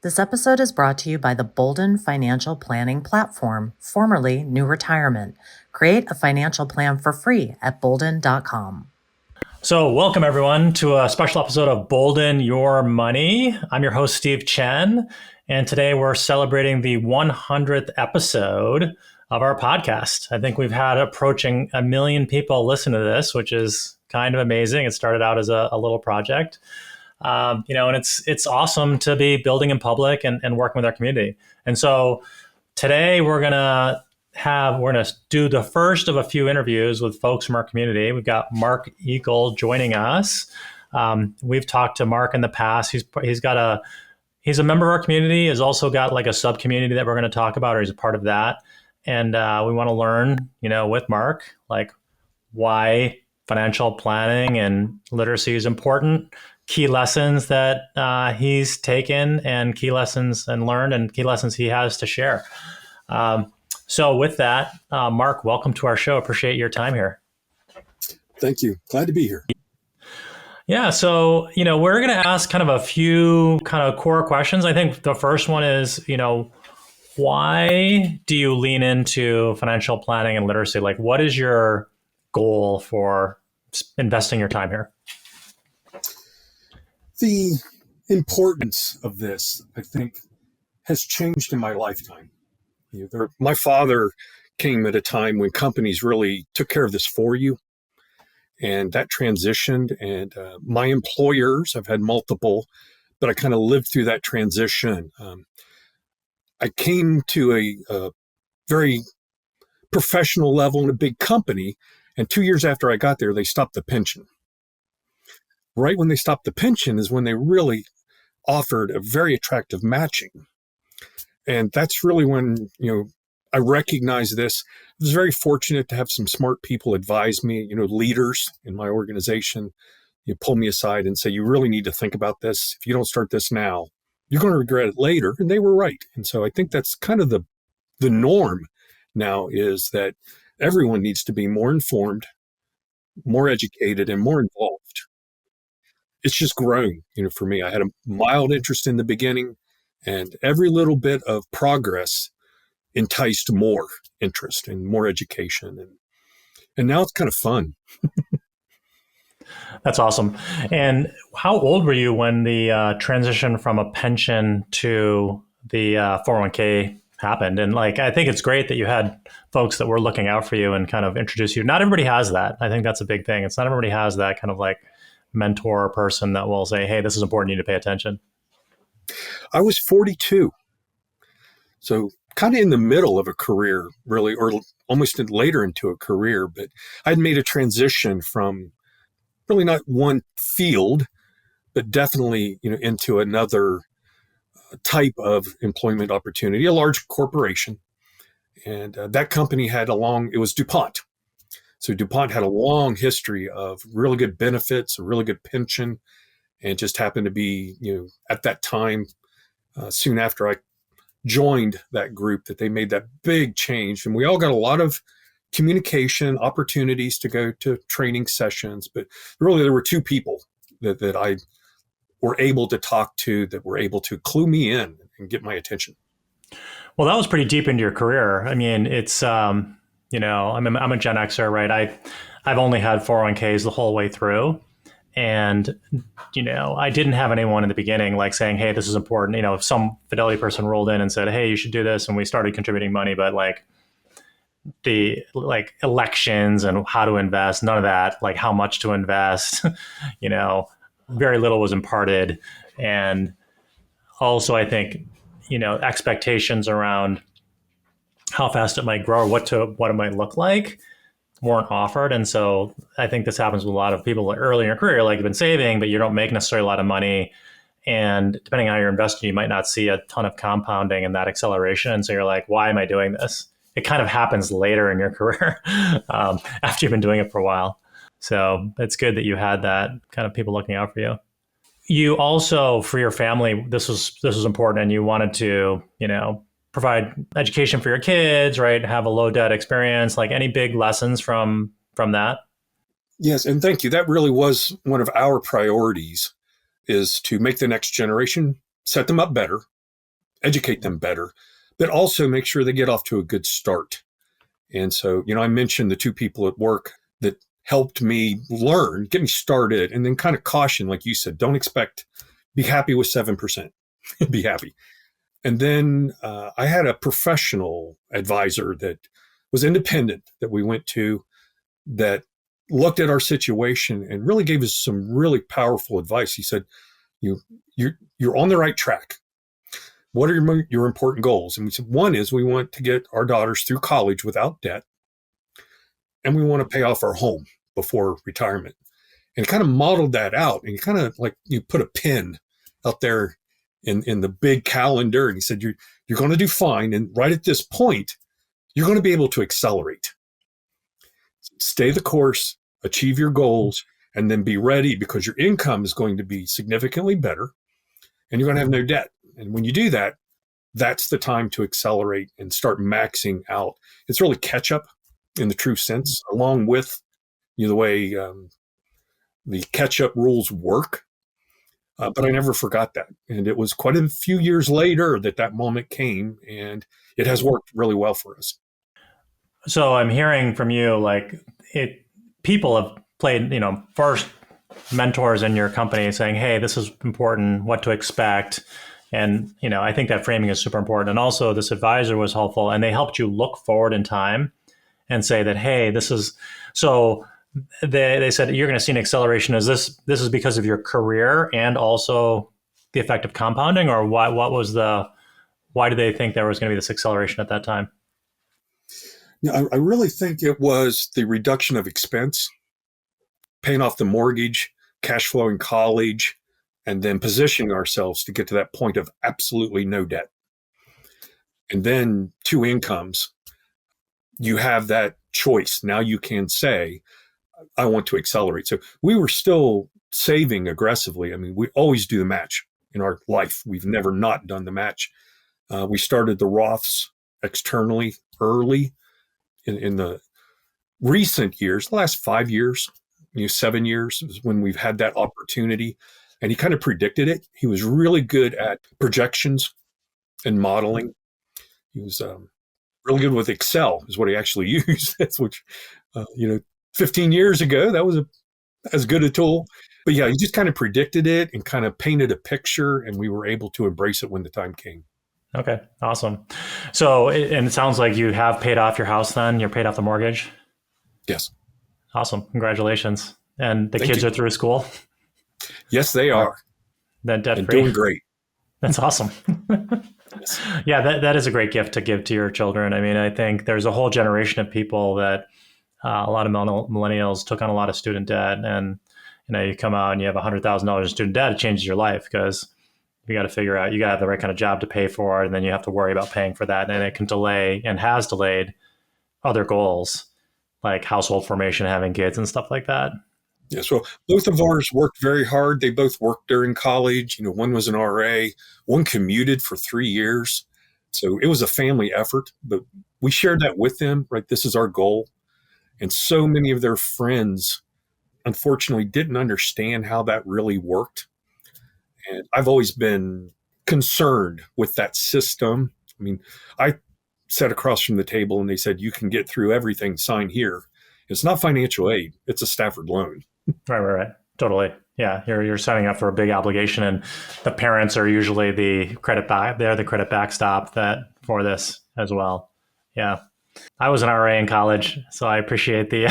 This episode is brought to you by the Boldin Financial Planning Platform, formerly New Retirement. Create a financial plan for free at boldin.com. So welcome everyone to a special episode of Boldin Your Money. I'm your host, Steve Chen, and today we're celebrating the 100th episode of our podcast. I think we've had approaching 1 million people listen to this, which is kind of amazing. It started out as a little project. And it's awesome to be building in public and working with our community. And so today we're gonna do the first of a few interviews with folks from our community. We've got Mark Eakle joining us. We've talked to Mark in the past. He's a member of our community. He's also got like a sub community that we're going to talk about, or he's a part of that. And we want to learn, with Mark, like why financial planning and literacy is important. Key lessons that he's taken and key lessons and learned and key lessons he has to share. So with that, Mark, welcome to our show. Appreciate your time here. Thank you. Glad to be here. Yeah. So, we're going to ask kind of a few kind of core questions. I think the first one is, why do you lean into financial planning and literacy? Like, what is your goal for investing your time here? The importance of this, I think, has changed in my lifetime. My father came at a time when companies really took care of this for you, and that transitioned. And my employers, I've had multiple, but I kind of lived through that transition. I came to a very professional level in a big company, and 2 years after I got there, they stopped the pension. Right when they stopped the pension is when they really offered a very attractive matching. And that's really when, I recognized this. I was very fortunate to have some smart people advise me, leaders in my organization. You pull me aside and say, you really need to think about this. If you don't start this now, you're going to regret it later. And they were right. And so I think that's kind of the norm now, is that everyone needs to be more informed, more educated, and more involved. It's just growing, for me. I had a mild interest in the beginning, and every little bit of progress enticed more interest and more education. And now it's kind of fun. That's awesome. And how old were you when the transition from a pension to the 401k happened? And I think it's great that you had folks that were looking out for you and kind of introduce you. Not everybody has that. I think that's a big thing. It's not everybody has that kind of mentor person that will say, hey, this is important, you need to pay attention. I was 42. So kind of in the middle of a career, really, or almost later into a career. But I'd made a transition from really not one field, but definitely, into another type of employment opportunity, a large corporation. And that company it was DuPont. So DuPont had a long history of really good benefits, a really good pension, and just happened to be, at that time, soon after I joined that group, that they made that big change. And we all got a lot of communication opportunities to go to training sessions. But really, there were two people that I were able to talk to that were able to clue me in and get my attention. Well, that was pretty deep into your career. I mean, it's... I'm a Gen Xer, right? I've only had 401ks the whole way through. And, I didn't have anyone in the beginning saying, hey, this is important. If some Fidelity person rolled in and said, hey, you should do this. And we started contributing money, but the elections and how to invest, none of that, how much to invest, very little was imparted. And also, I think, expectations around how fast it might grow or what it might look like weren't offered. And so I think this happens with a lot of people early in your career, you've been saving, but you don't make necessarily a lot of money. And depending on how you're investing, you might not see a ton of compounding and that acceleration. And so you're like, why am I doing this? It kind of happens later in your career after you've been doing it for a while. So it's good that you had that kind of people looking out for you. You also, for your family, this was important, and you wanted to, provide education for your kids, right? Have a low debt experience. Any big lessons from that? Yes, and thank you. That really was one of our priorities, is to make the next generation, set them up better, educate them better, but also make sure they get off to a good start. And so, I mentioned the two people at work that helped me learn, get me started, and then kind of caution, like you said, don't expect, be happy with 7%, be happy. And then I had a professional advisor that was independent that we went to that looked at our situation and really gave us some really powerful advice. He said, you're on the right track. What are your important goals? And we said, one is we want to get our daughters through college without debt, and we want to pay off our home before retirement. And kind of modeled that out, and kind of like you put a pin out there in the big calendar, and he said, you're going to do fine. And right at this point, you're going to be able to accelerate. Stay the course, achieve your goals, and then be ready, because your income is going to be significantly better and you're going to have no debt. And when you do that, that's the time to accelerate and start maxing out. It's really catch up in the true sense, along with the way the catch up rules work. But I never forgot that. And it was quite a few years later that moment came, and it has worked really well for us. So I'm hearing from you, like people have played, first mentors in your company saying, hey, this is important, what to expect. And, I think that framing is super important. And also this advisor was helpful, and they helped you look forward in time and say that, hey, this is, so they said you're going to see an acceleration. Is this is because of your career and also the effect of compounding, or why did they think there was going to be this acceleration at that time? I really think it was the reduction of expense, paying off the mortgage, cash flowing college, and then positioning ourselves to get to that point of absolutely no debt. And then two incomes, you have that choice. Now you can say, I want to accelerate. So we were still saving aggressively. I mean, we always do the match in our life. We've never not done the match. We started the Roths externally early in the recent years, the last 5 years, 7 years is when we've had that opportunity. And he kind of predicted it. He was really good at projections and modeling. He was really good with Excel is what he actually used. That's what, 15 years ago, that was as good a tool. But yeah, he just kind of predicted it and kind of painted a picture, and we were able to embrace it when the time came. Okay, awesome. So, and it sounds like you have paid off your house then? You're paid off the mortgage? Yes. Awesome. Congratulations. And the Thank kids you. are through school? Yes, they are. That debt-free? Doing great. That's awesome. Yes. Yeah, that is a great gift to give to your children. I mean, I think there's a whole generation of people that a lot of millennials took on a lot of student debt, and you come out and you have $100,000 in student debt. It changes your life because you got to figure out, you got to have the right kind of job to pay for it, and then you have to worry about paying for that, and it can delay and has delayed other goals like household formation, having kids, and stuff like that. Yeah, so both of ours worked very hard. They both worked during college. One was an RA, one commuted for 3 years. So it was a family effort, but we shared that with them, right? This is our goal. And so many of their friends, unfortunately, didn't understand how that really worked. And I've always been concerned with that system. I mean, I sat across from the table and they said, you can get through everything, sign here. It's not financial aid. It's a Stafford loan. Right. Totally. Yeah. You're signing up for a big obligation, and the parents are usually the credit backstop for this as well. Yeah. I was an RA in college, so I appreciate the,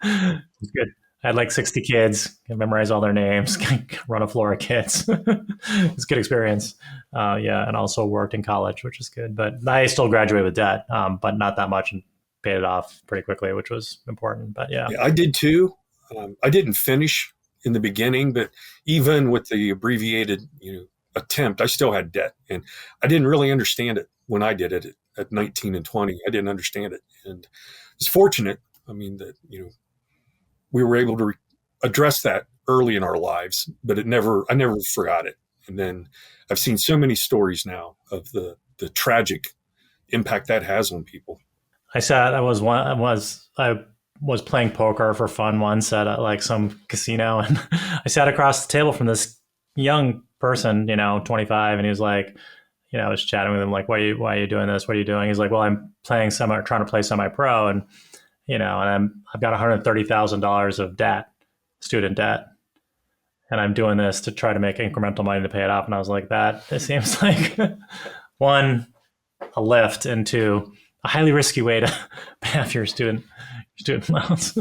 it's good. I had like 60 kids, can memorize all their names, run a floor of kids. It's a good experience. And also worked in college, which is good. But I still graduated with debt, but not that much, and paid it off pretty quickly, which was important. But yeah, I did too. I didn't finish in the beginning, but even with the abbreviated, attempt, I still had debt, and I didn't really understand it when I did it at 19 and 20. I didn't understand it, and it's fortunate. I mean that we were able to address that early in our lives, but I never forgot it. And then I've seen so many stories now of the tragic impact that has on people. I was playing poker for fun once at like some casino, and I sat across the table from this young person, 25, and he was like, I was chatting with him like, why are you doing this? What are you doing? He's like, well, I'm trying to play semi-pro, and I've got $130,000 of debt, student debt, and I'm doing this to try to make incremental money to pay it off. And I was like, it seems like a lift into a highly risky way to pay off your student loans.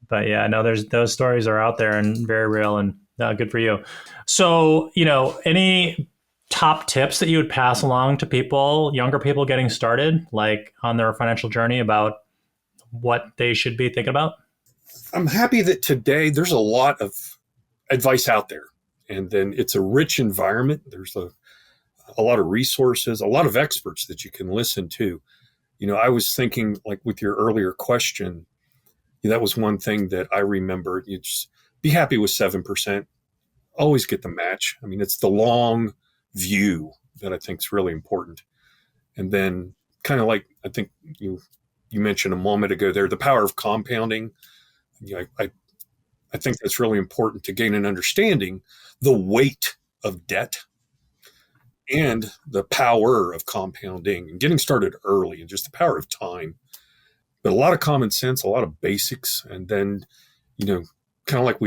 But yeah, no, those stories are out there and very real, and good for you. So, any top tips that you would pass along to people, younger people getting started, like on their financial journey, about what they should be thinking about? I'm happy that today there's a lot of advice out there, and then it's a rich environment. There's a lot of resources, a lot of experts that you can listen to. I was thinking, like with your earlier question, that was one thing that I remembered. You just be happy with 7%. Always get the match. I mean, it's the long view that I think is really important. And then kind of like I think you mentioned a moment ago there, the power of compounding. I think that's really important to gain an understanding the weight of debt and the power of compounding and getting started early, and just the power of time. But a lot of common sense, a lot of basics, and then, kind of like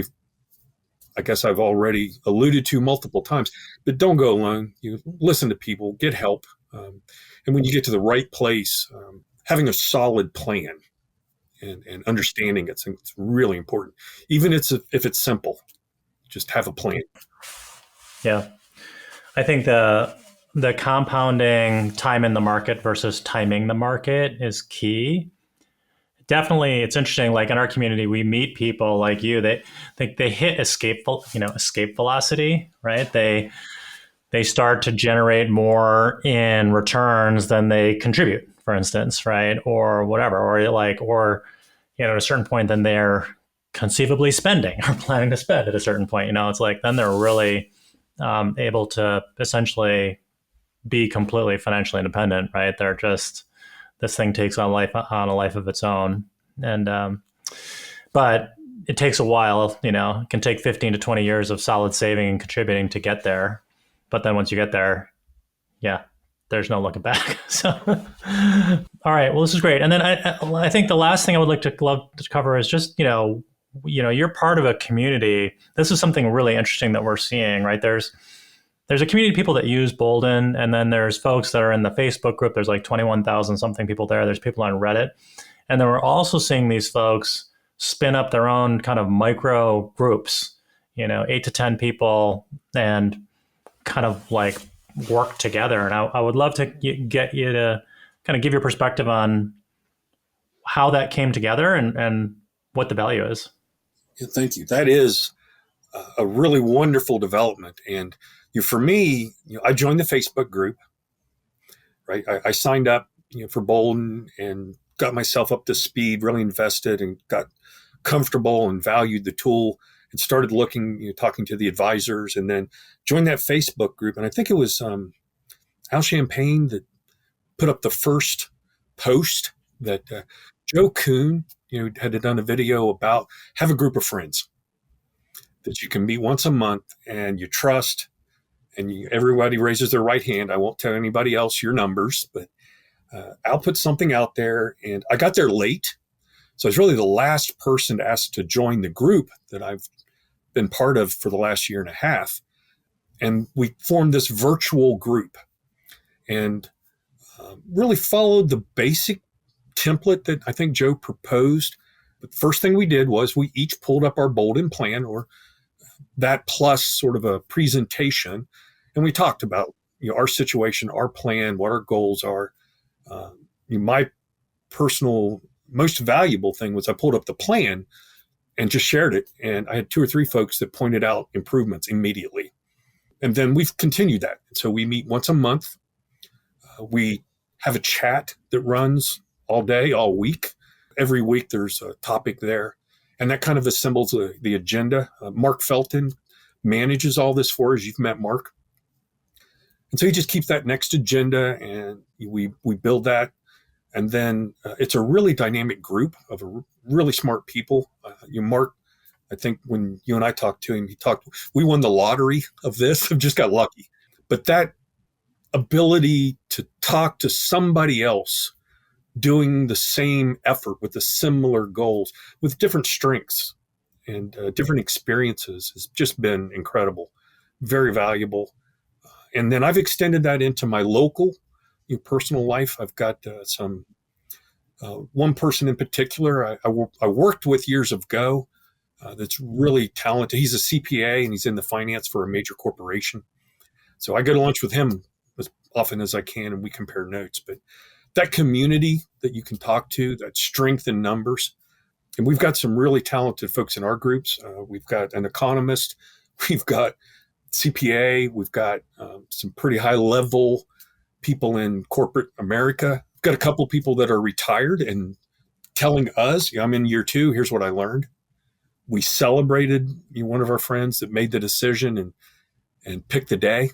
I guess I've already alluded to multiple times, but don't go alone. Listen to people, get help. And when you get to the right place, having a solid plan and understanding it's really important. Even if it's simple, just have a plan. Yeah. I think the compounding time in the market versus timing the market is key. Definitely, it's interesting. Like in our community, we meet people like you. They hit escape velocity, right? They start to generate more in returns than they contribute, for instance, right? Or whatever, or at a certain point, then they're conceivably spending or planning to spend at a certain point. It's like then they're really able to essentially be completely financially independent, right? They're just, this thing takes on a life of its own. And, but it takes a while, it can take 15 to 20 years of solid saving and contributing to get there. But then once you get there, yeah, there's no looking back. So, all right, well, this is great. And then I think the last thing I would love to cover is just, you're part of a community. This is something really interesting that we're seeing, right? There's a community of people that use Boldin, and then there's folks that are in the Facebook group. There's like 21,000 something people there. There's people on Reddit. And then we're also seeing these folks spin up their own kind of micro groups, 8 to 10 people, and kind of like work together. And I would love to get you to kind of give your perspective on how that came together and what the value is. Yeah, thank you. That is a really wonderful development. And for me, I joined the Facebook group, right? I signed up, for Boldin and got myself up to speed, really invested and got comfortable and valued the tool and started looking, talking to the advisors, and then joined that Facebook group. And I think it was Al Champagne that put up the first post that Joe Kuhn, had done a video about have a group of friends that you can meet once a month and you trust, and everybody raises their right hand. I won't tell anybody else your numbers, but Al put something out there, and I got there late. So I was really the last person to ask to join the group that I've been part of for the last year and a half. And we formed this virtual group and really followed the basic template that I think Joe proposed. But the first thing we did was we each pulled up our Boldin plan, or that plus sort of a presentation. And we talked about our situation, our plan, what our goals are. My personal most valuable thing was I pulled up the plan and just shared it. And I had 2 or 3 folks that pointed out improvements immediately. And then we've continued that. So we meet once a month. We have a chat that runs all day, all week. Every week there's a topic there. And that kind of assembles the agenda. Mark Felton manages all this for us. You've met Mark. And so he just keeps that next agenda, and we build that. And then it's a really dynamic group of really smart people. Mark I think when you and I talked to him, we won the lottery of this. I've just got lucky. But that ability to talk to somebody else doing the same effort with the similar goals, with different strengths and different experiences has just been incredible, very valuable. And then I've extended that into my local, personal life. I've got some one person in particular I worked with years ago that's really talented. He's a CPA and he's in the finance for a major corporation. So I go to lunch with him as often as I can and we compare notes. But that community that you can talk to, that strength in numbers, and we've got some really talented folks in our groups. We've got an economist, we've got CPA, we've got some pretty high level people in corporate America. We've got a couple of people that are retired and telling us, I'm in year 2, here's what I learned. We celebrated one of our friends that made the decision and picked the day.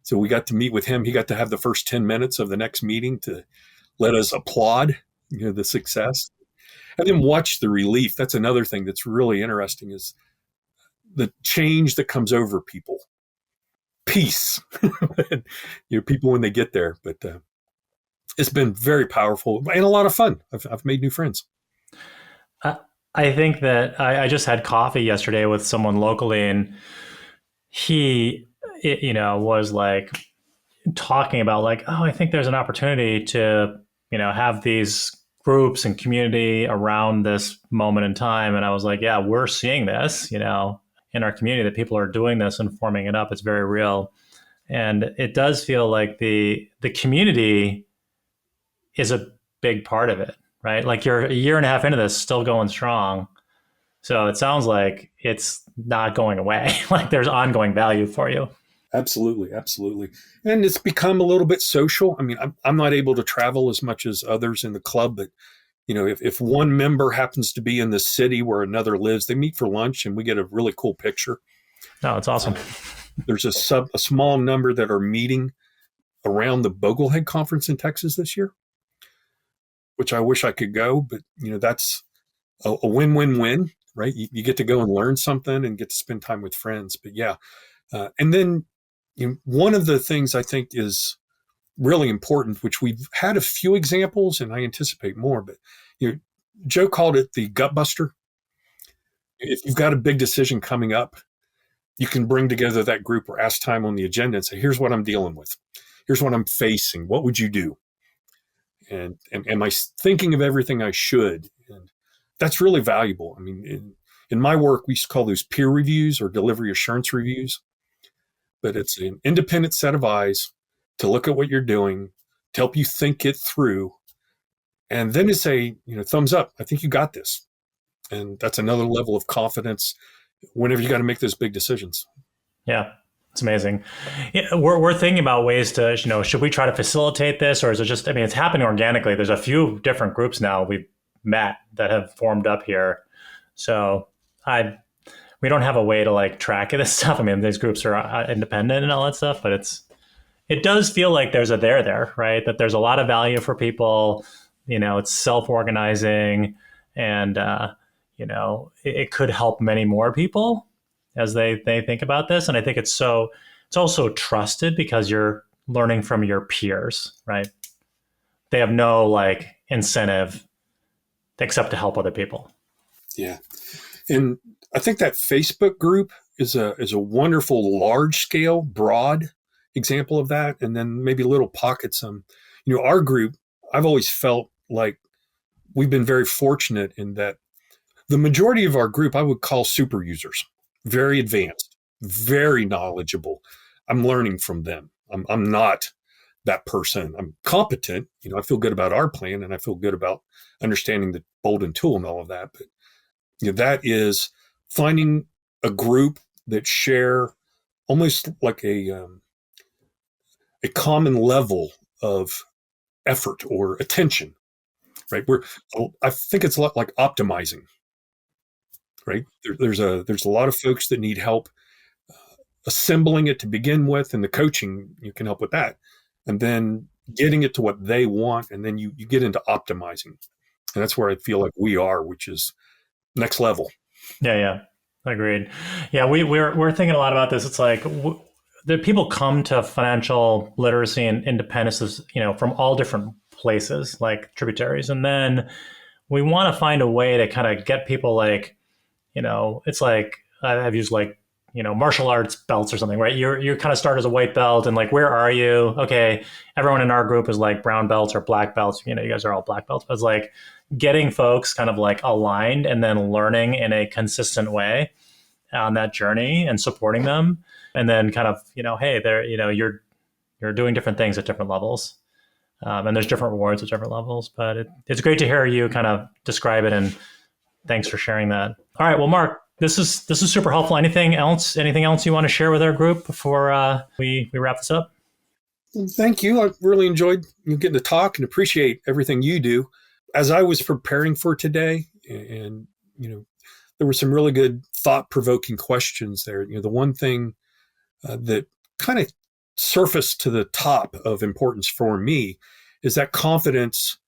So we got to meet with him. He got to have the first 10 minutes of the next meeting to let us applaud the success. And then watch the relief. That's another thing that's really interesting is the change that comes over people. Peace. People when they get there. But it's been very powerful and a lot of fun. I've made new friends. I think that I just had coffee yesterday with someone locally, and he, was like talking about like, oh, I think there's an opportunity to, have these groups and community around this moment in time. And I was like, yeah, we're seeing this, in our community that people are doing this and forming it up. It's very real. And it does feel like the community is a big part of it, right? Like you're a year and a half into this, still going strong. So it sounds like it's not going away. Like there's ongoing value for you. Absolutely. Absolutely. And it's become a little bit social. I mean, I'm not able to travel as much as others in the club, but if one member happens to be in the city where another lives, they meet for lunch and we get a really cool picture. Oh, it's awesome. There's a small number that are meeting around the Boglehead Conference in Texas this year, which I wish I could go, but that's a win-win-win, right? You get to go and learn something and get to spend time with friends. But yeah. And then one of the things I think is really important, which we've had a few examples and I anticipate more, but Joe called it the gut buster. If you've got a big decision coming up, you can bring together that group or ask time on the agenda and say, here's what I'm dealing with. Here's what I'm facing. What would you do? And am I thinking of everything I should? And that's really valuable. I mean, in my work, we call those peer reviews or delivery assurance reviews. But it's an independent set of eyes to look at what you're doing, to help you think it through, and then to say, thumbs up, I think you got this. And that's another level of confidence whenever you got to make those big decisions. Yeah, it's amazing. Yeah, we're thinking about ways to, should we try to facilitate this, or is it just, it's happening organically. There's a few different groups now we've met that have formed up here. So we don't have a way to like track this stuff. These groups are independent and all that stuff, but it does feel like there's a there, right? That there's a lot of value for people. It's self-organizing, and it could help many more people as they think about this. And I think it's also trusted because you're learning from your peers, right? They have no like incentive except to help other people. Yeah, and I think that Facebook group is a wonderful, large scale, broad example of that. And then maybe little pockets. Our group, I've always felt like we've been very fortunate in that the majority of our group, I would call super users, very advanced, very knowledgeable. I'm learning from them. I'm not that person. I'm competent. I feel good about our plan and I feel good about understanding the Boldin tool and all of that. But that is finding a group that share almost like a common level of effort or attention, right? I think it's a lot like optimizing, right? There's a lot of folks that need help assembling it to begin with, and the coaching, you can help with that. And then getting it to what they want, and then you get into optimizing. And that's where I feel like we are, which is next level. Yeah, yeah, agreed. Yeah, we're thinking a lot about this. It's like the people come to financial literacy and independence, from all different places, like tributaries, and then we want to find a way to kind of get people like, it's like I've used like, martial arts belts or something, right? You kind of start as a white belt and like, where are you? Okay, everyone in our group is like brown belts or black belts. You guys are all black belts, but it's like getting folks kind of like aligned and then learning in a consistent way on that journey and supporting them, and then kind of, hey, there, you're doing different things at different levels. And there's different rewards at different levels, but it's great to hear you kind of describe it, and thanks for sharing that. All right, well, Mark, this is super helpful. Anything else you want to share with our group before we wrap this up? Thank you. I really enjoyed getting to talk and appreciate everything you do. As I was preparing for today, and there were some really good thought-provoking questions there. The one thing that kind of surfaced to the top of importance for me is that confidence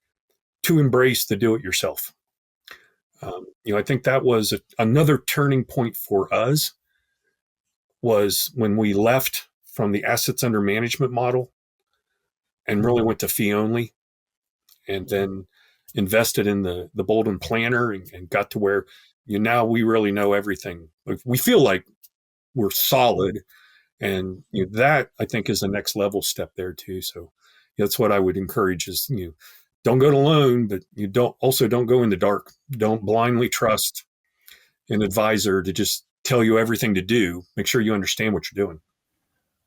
to embrace the do-it-yourself. I think that was another turning point for us, was when we left from the assets under management model and really went to fee only, and then invested in the Boldin Planner, and got to where now we really know everything. We feel like we're solid, and that I think is the next level step there too. So that's what I would encourage is don't go it alone, but you don't go in the dark. Don't blindly trust an advisor to just tell you everything to do. Make sure you understand what you're doing.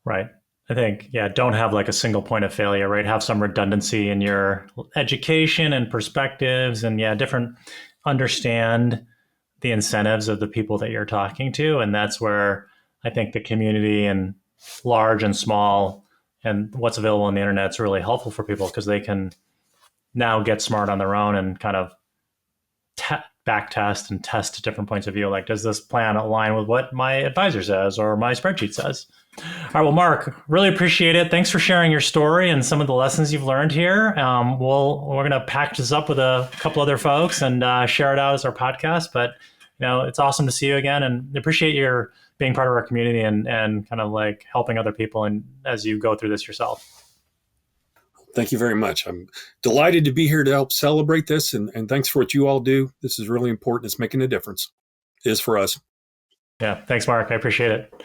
Right. I think, yeah, don't have like a single point of failure, right? Have some redundancy in your education and perspectives, and understand the incentives of the people that you're talking to. And that's where I think the community, and large and small, and what's available on the internet is really helpful for people, because they can now get smart on their own and kind of back test and test different points of view. Like, does this plan align with what my advisor says or my spreadsheet says? All right. Well, Mark, really appreciate it. Thanks for sharing your story and some of the lessons you've learned here. We're going to package this up with a couple other folks and share it out as our podcast. But it's awesome to see you again, and appreciate your being part of our community and kind of like helping other people and as you go through this yourself. Thank you very much. I'm delighted to be here to help celebrate this, and thanks for what you all do. This is really important. It's making a difference. It is for us. Yeah. Thanks, Mark. I appreciate it.